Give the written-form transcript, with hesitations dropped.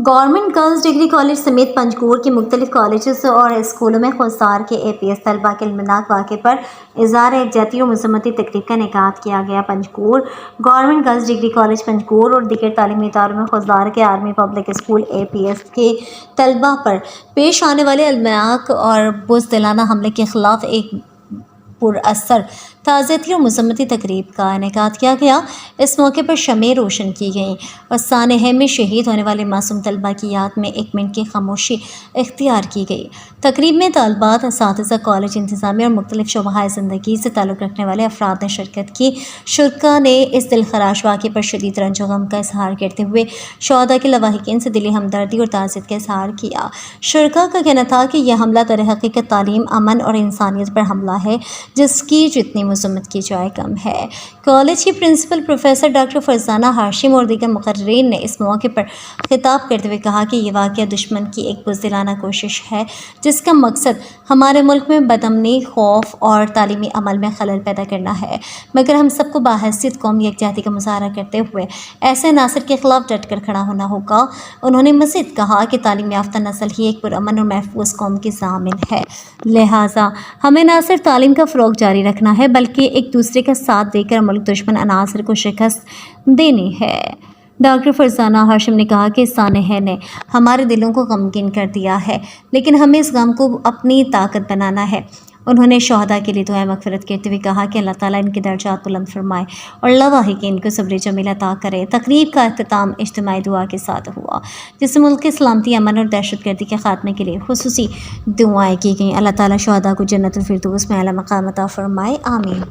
Government girls degree college سمیت پنجگور کے مختلف کالجز اور اسکولوں میں خودسار کے APS طلبہ کے المناک واقعے پر اظہار یکجہتی اور مذمتی تقریب کا انعقاد کیا گیا۔ Panjgur government girls degree college Panjgur اور دیگر تعلیمی اداروں میں خودسار کے آرمی پبلک اسکول APS کے طلبہ پر پیش آنے والے المناک اور بزدلانہ حملے کے خلاف ایک پراثر تعزیتی اور مذمتی تقریب کا انعقاد کیا گیا۔ اس موقع پر شمعیں روشن کی گئیں اور سانحے میں شہید ہونے والے معصوم طلبہ کی یاد میں 1 منٹ کی خاموشی اختیار کی گئی۔ تقریب میں طالبات، اساتذہ، کالج انتظامیہ اور مختلف شعبۂ زندگی سے تعلق رکھنے والے افراد نے شرکت کی۔ شرکاء نے اس دلخراش واقعے پر شدید رنج و غم کا اظہار کرتے ہوئے شہداء کے لواحقین سے دلی ہمدردی اور تعزیت کا اظہار کیا۔ شرکاء کا کہنا تھا کہ یہ حملہ در حقیقت تعلیم، امن اور انسانیت پر حملہ ہے، جس کی جتنی مذمت کی جائے کم ہے۔ کالج کی پرنسپل پروفیسر ڈاکٹر فرزانہ ہاشم اور دیگر مقررین نے اس موقع پر خطاب کرتے ہوئے کہا کہ یہ واقعہ دشمن کی ایک بزدلانہ کوشش ہے، جس کا مقصد ہمارے ملک میں بدامنی، خوف اور تعلیمی عمل میں خلل پیدا کرنا ہے، مگر ہم سب کو بحیثیت قوم یکجہتی کا مظاہرہ کرتے ہوئے ایسے عناصر کے خلاف ڈٹ کر کھڑا ہونا ہوگا۔ انہوں نے مزید کہا کہ تعلیم یافتہ نسل ہی ایک پرامن اور محفوظ قوم کی ضامن ہے، لہٰذا ہمیں نہ صرف تعلیم کا فروغ جاری رکھنا ہے بلکہ ایک دوسرے کا ساتھ دے کر ملک دشمن عناصر کو شکست دینی ہے۔ ڈاکٹر فرزانہ ہاشم نے کہا کہ اس سانحے نے ہمارے دلوں کو غمگین کر دیا ہے، لیکن ہمیں اس غم کو اپنی طاقت بنانا ہے۔ انہوں نے شہداء کے لیے دعائیں مغفرت کرتے ہوئے کہا کہ اللہ تعالیٰ ان کے درجات بلند فرمائے اور لواحقین کو صبر جمیل عطا کرے۔ تقریب کا اختتام اجتماعی دعا کے ساتھ ہوا، جس میں ملک کی سلامتی، امن اور دہشت گردی کے خاتمے کے لیے خصوصی دعائیں کی گئیں۔ اللہ تعالیٰ شہداء کو جنت الفردوس میں اعلیٰ مقام عطا فرمائے، آمین۔